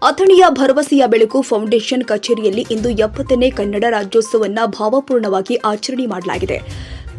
ಅಥಣಿಯ ಭರವಸೆಯ ಬೆಳಕು ಫೌಂಡೇಶನ್ ಕಚೇರಿಯಲ್ಲಿ ಇಂದು 70ನೇ ಕನ್ನಡ ರಾಜ್ಯೋತ್ಸವವನ್ನು ಭಾವಪೂರ್ಣವಾಗಿ ಆಚರಣೆ ಮಾಡಲಾಗಿದೆ.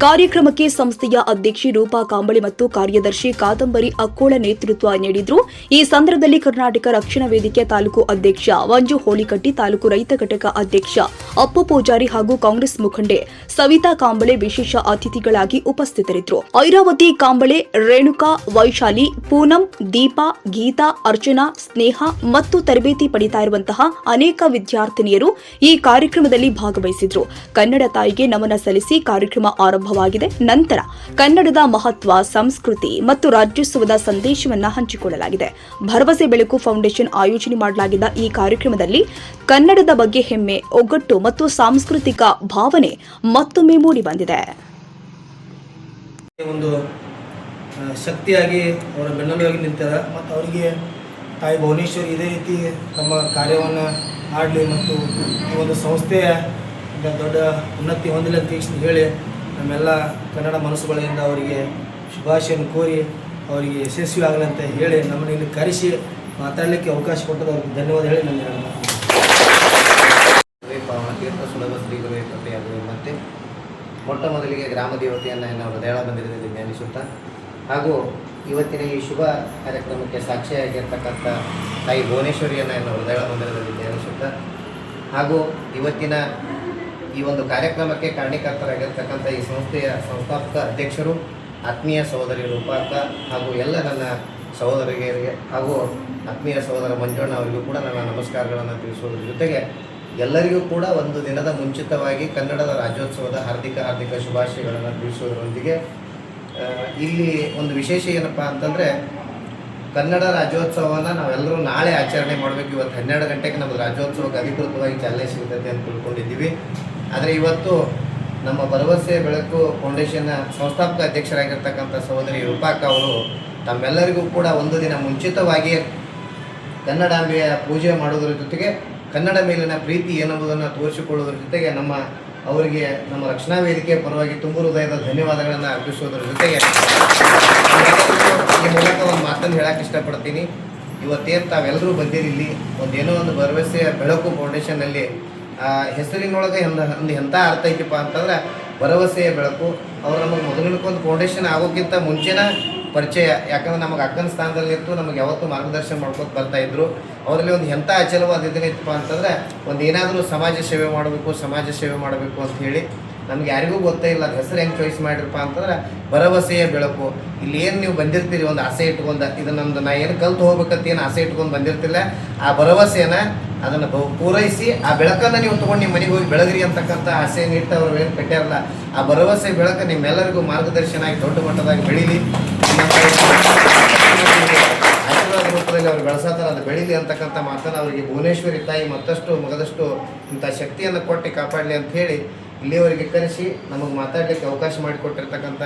ಕಾರ್ಯಕ್ರಮಕ್ಕೆ ಸಂಸ್ಥೆಯ ಅಧ್ಯಕ್ಷೆ ರೂಪಾ ಕಾಂಬಳಿ ಮತ್ತು ಕಾರ್ಯದರ್ಶಿ ಕಾದಂಬರಿ ಅಕ್ಕೋಳ ನೇತೃತ್ವ ನೀಡಿದ್ರು. ಈ ಸಂದರ್ಭದಲ್ಲಿ ಕರ್ನಾಟಕ ರಕ್ಷಣಾ ವೇದಿಕೆ ತಾಲೂಕು ಅಧ್ಯಕ್ಷ ಮಂಜು ಹೋಳಿಕಟ್ಟಿ, ತಾಲೂಕು ರೈತ ಘಟಕ ಅಧ್ಯಕ್ಷ ಅಪ್ಪು ಪೂಜಾರಿ ಹಾಗೂ ಕಾಂಗ್ರೆಸ್ ಮುಖಂಡೆ ಸವಿತಾ ಕಾಂಬಳೆ ವಿಶೇಷ ಅತಿಥಿಗಳಾಗಿ ಉಪಸ್ಥಿತರಿದ್ದರು. ಐರಾವತಿ ಕಾಂಬಳೆ, ರೇಣುಕಾ, ವೈಶಾಲಿ, ಪೂನಂ, ದೀಪಾ, ಗೀತಾ, ಅರ್ಚನಾ, ಸ್ನೇಹ ಮತ್ತು ತರಬೇತಿ ಪಡಿತಾ ಇರುವಂತಹ ಅನೇಕ ವಿದ್ಯಾರ್ಥಿನಿಯರು ಈ ಕಾರ್ಯಕ್ರಮದಲ್ಲಿ ಭಾಗವಹಿಸಿದ್ರು. ಕನ್ನಡ ತಾಯಿಗೆ ನಮನ ಸಲ್ಲಿಸಿ ಕಾರ್ಯಕ್ರಮ ಆರಂಭವಾಗಿದೆ. ನಂತರ ಕನ್ನಡದ ಮಹತ್ವ, ಸಂಸ್ಕೃತಿ ಮತ್ತು ರಾಜ್ಯೋತ್ಸವದ ಸಂದೇಶವನ್ನು ಹಂಚಿಕೊಳ್ಳಲಾಗಿದೆ. ಭರವಸೆ ಬೆಳಕು ಫೌಂಡೇಶನ್ ಆಯೋಜನೆ ಮಾಡಲಾಗಿದ್ದ ಈ ಕಾರ್ಯಕ್ರಮದಲ್ಲಿ ಕನ್ನಡದ ಬಗ್ಗೆ ಹೆಮ್ಮೆ, ಒಗ್ಗಟ್ಟು ಮತ್ತು ಸಾಂಸ್ಕೃತಿಕ ಭಾವನೆ ಮತ್ತೊಮ್ಮೆ ಮೂಡಿಬಂದಿದೆ. ಒಂದು ಶಕ್ತಿಯಾಗಿ ಅವರ ಬೆನ್ನೆಲುಬಾಗಿ ನಿಂತಿದ್ದಾರೆ ಮತ್ತು ಅವರಿಗೆ ತಾಯಿ ಭುವನೇಶ್ವರಿ ಇದೇ ರೀತಿ ತಮ್ಮ ಕಾರ್ಯವನ್ನು ಮಾಡಲಿ ಮತ್ತು ಈ ಒಂದು ಸಂಸ್ಥೆಯ ದೊಡ್ಡ ಉನ್ನತಿ ಹೊಂದಲಿ ಅಂತ ಹೇಳಿ ನಮ್ಮೆಲ್ಲ ಕನ್ನಡ ಮನಸ್ಸುಗಳಿಂದ ಅವರಿಗೆ ಶುಭಾಶಯನ್ನು ಕೋರಿ ಅವರಿಗೆ ಯಶಸ್ವಿ ಆಗಲಿ ಅಂತ ಹೇಳಿ ನಮ್ಮನ್ನು ಇಲ್ಲಿ ಕರೆಸಿ ಮಾತಾಡಲಿಕ್ಕೆ ಅವಕಾಶ ಕೊಟ್ಟದ್ದು ಅವ್ರಿಗೆ ಧನ್ಯವಾದ ಹೇಳಿ ನನ್ನ ತೀರ್ಥ ಸುಲಭ ಶ್ರೀಗಳು ಕಥೆಯಾಗುವೆ ಮತ್ತು ಮೊಟ್ಟ ಮೊದಲಿಗೆ ಗ್ರಾಮ ದೇವತೆಯನ್ನು ನಾವು ಹೃದಯ ಮಂದಿರದಲ್ಲಿ ಧ್ಯಾನಿಸುತ್ತಾ ಹಾಗೂ ಇವತ್ತಿನ ಈ ಶುಭ ಕಾರ್ಯಕ್ರಮಕ್ಕೆ ಸಾಕ್ಷಿಯಾಗಿರ್ತಕ್ಕಂಥ ತಾಯಿ ಭುವನೇಶ್ವರಿಯನ್ನು ನಾವು ಹೃದಯ ಮಂದಿರದಲ್ಲಿ ಧ್ಯಾನಿಸುತ್ತಾ ಹಾಗೂ ಇವತ್ತಿನ ಈ ಒಂದು ಕಾರ್ಯಕ್ರಮಕ್ಕೆ ಕಾರಣೀಕರ್ತರಾಗಿರ್ತಕ್ಕಂಥ ಈ ಸಂಸ್ಥೆಯ ಸಂಸ್ಥಾಪಕ ಅಧ್ಯಕ್ಷರು ಆತ್ಮೀಯ ಸಹೋದರಿ ರೂಪಾಕ ಹಾಗೂ ಎಲ್ಲ ನನ್ನ ಸಹೋದರಿಯರಿಗೆ ಹಾಗೂ ಆತ್ಮೀಯ ಸಹೋದರ ಮಂಜಣ್ಣ ಅವರಿಗೂ ಕೂಡ ನನ್ನ ನಮಸ್ಕಾರಗಳನ್ನು ತಿಳಿಸುವುದರ ಜೊತೆಗೆ ಎಲ್ಲರಿಗೂ ಕೂಡ ಒಂದು ದಿನದ ಮುಂಚಿತವಾಗಿ ಕನ್ನಡದ ರಾಜ್ಯೋತ್ಸವದ ಹಾರ್ದಿಕ ಶುಭಾಶಯಗಳನ್ನು ತಿಳಿಸುವುದರೊಂದಿಗೆ ಇಲ್ಲಿ ಒಂದು ವಿಶೇಷ ಏನಪ್ಪ ಅಂತಂದರೆ ಕನ್ನಡ ರಾಜ್ಯೋತ್ಸವವನ್ನು ನಾವೆಲ್ಲರೂ ನಾಳೆ ಆಚರಣೆ ಮಾಡಬೇಕು. ಇವತ್ತು 12 ಗಂಟೆಗೆ ನಮ್ಮ ರಾಜ್ಯೋತ್ಸವಕ್ಕೆ ಅಧಿಕೃತವಾಗಿ ಚಾಲನೆ ಸಿಗುತ್ತದೆ ಅಂತ ತಿಳ್ಕೊಂಡಿದ್ದೀವಿ. ಆದರೆ ಇವತ್ತು ನಮ್ಮ ಭರವಸೆ ಬೆಳಕು ಫೌಂಡೇಶನ್ನ ಸಂಸ್ಥಾಪಕ ಅಧ್ಯಕ್ಷರಾಗಿರ್ತಕ್ಕಂಥ ಸಹೋದರಿ ರೂಪಾಕ ಅವರು ತಮ್ಮೆಲ್ಲರಿಗೂ ಕೂಡ ಒಂದು ದಿನ ಮುಂಚಿತವಾಗಿ ಕನ್ನಡಾಂಬೆಯ ಪೂಜೆ ಮಾಡೋದ್ರ ಜೊತೆಗೆ ಕನ್ನಡ ಮೇಲಿನ ಪ್ರೀತಿ ಏನೆಂಬುದನ್ನು ತೋರಿಸಿಕೊಳ್ಳೋದ್ರ ಜೊತೆಗೆ ಅವರಿಗೆ ನಮ್ಮ ರಕ್ಷಣಾ ವೇದಿಕೆಯ ಪರವಾಗಿ ತುಂಬ ಹೃದಯದ ಧನ್ಯವಾದಗಳನ್ನು ಅರ್ಪಿಸೋದ್ರ ಜೊತೆಗೆ ಈ ಮೂಲಕ ಒಂದು ಮಾತನ್ನು ಹೇಳಕ್ಕೆ ಇಷ್ಟಪಡ್ತೀನಿ. ಇವತ್ತೇನು ತಾವೆಲ್ಲರೂ ಬಂದಿರಿ ಇಲ್ಲಿ ಏನೋ ಒಂದು ಭರವಸೆಯ ಬೆಳಕು ಫೌಂಡೇಶನ್ನಲ್ಲಿ ಹೆಸರಿನೊಳಗೆ ಎಂಥ ಅರ್ಥ ಐತಿಪ್ಪ ಅಂತಂದ್ರೆ ಭರವಸೆಯ ಬೆಳಕು. ಅವ್ರು ನಮಗೆ ಮೊದಲಿನಕ್ಕೊಂದು ಫೌಂಡೇಶನ್ ಆಗೋಕ್ಕಿಂತ ಮುಂಚೆನ ಪರಿಚಯ, ಯಾಕಂದ್ರೆ ನಮಗೆ ಅಕ್ಕನ ಸ್ಥಾನದಲ್ಲಿತ್ತು, ನಮಗೆ ಯಾವತ್ತೂ ಮಾರ್ಗದರ್ಶನ ಮಾಡ್ಕೊತ ಬರ್ತಾಯಿದ್ರು. ಅವರಲ್ಲಿ ಒಂದು ಎಂಥ ಅಚಲವಾದ ಇದೇನೈತಪ್ಪ ಅಂತಂದರೆ ಏನಾದರೂ ಸಮಾಜ ಸೇವೆ ಮಾಡಬೇಕು ಅಂತ ಹೇಳಿ ನಮ್ಗೆ ಯಾರಿಗೂ ಗೊತ್ತೇ ಇಲ್ಲ ಅದು ಹೆಸರು ಹೆಂಗೆ ಚಾಯ್ಸ್ ಮಾಡಿರಪ್ಪ ಅಂತಂದ್ರೆ ಭರವಸೆಯ ಬೆಳಕು. ಇಲ್ಲಿ ಏನು ನೀವು ಬಂದಿರ್ತೀರಿ ಒಂದು ಆಸೆ ಇಟ್ಕೊಂಡು, ಇದು ನಮ್ದು ನಾ ಏನು ಕಲ್ತು ಹೋಗ್ಬೇಕಂತ ಏನು ಆಸೆ ಇಟ್ಕೊಂಡು ಬಂದಿರ್ತಿಲ್ಲ, ಆ ಭರವಸೆನ ಅದನ್ನು ಪೂರೈಸಿ ಆ ಬೆಳಕನ್ನು ನೀವು ತೊಗೊಂಡು ನಿಮ್ಮ ಮನೆಗೆ ಹೋಗಿ ಬೆಳಗ್ರಿ ಅಂತಕ್ಕಂಥ ಆಸೆಯನ್ನು ಇಟ್ಟು ಅವ್ರು ಏನು ಕಟ್ಟಾರಲ್ಲ, ಆ ಭರವಸೆ ಬೆಳಕು ನಿಮ್ಮೆಲ್ಲರಿಗೂ ಮಾರ್ಗದರ್ಶನ ಆಗಿ ದೊಡ್ಡ ಮಟ್ಟದಾಗಿ ಬೆಳೀಲಿ, ಆಶೀರ್ವಾದ ರೂಪದಲ್ಲಿ ಅವ್ರು ಬೆಳೆಸತ್ತಾರೆ, ಅದು ಬೆಳೀಲಿ ಅಂತಕ್ಕಂಥ ಮಾತನ್ನು ಅವರಿಗೆ ಭುವನೇಶ್ವರಿ ತಾಯಿ ಮಗದಷ್ಟು ಇಂಥ ಶಕ್ತಿಯನ್ನು ಕೊಟ್ಟು ಕಾಪಾಡಲಿ ಅಂತ ಹೇಳಿ ಇಲ್ಲಿಯವರೆಗೆ ಕರೆಸಿ ನಮಗೆ ಮಾತಾಡಲಿಕ್ಕೆ ಅವಕಾಶ ಮಾಡಿಕೊಟ್ಟಿರ್ತಕ್ಕಂಥ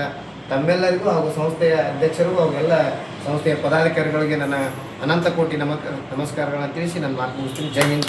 ತಮ್ಮೆಲ್ಲರಿಗೂ ಹಾಗೂ ಸಂಸ್ಥೆಯ ಅಧ್ಯಕ್ಷರಿಗೂ ಅವಾಗೆಲ್ಲ ಸಂಸ್ಥೆಯ ಪದಾಧಿಕಾರಿಗಳಿಗೆ ನನ್ನ ಅನಂತ ಕೋಟಿ ನಮಸ್ಕಾರಗಳನ್ನು ತಿಳಿಸಿ ನನ್ನ ಮಾತು ಮುಗಿಸ್ತೀನಿ. ಜೈ ಹಿಂದ್.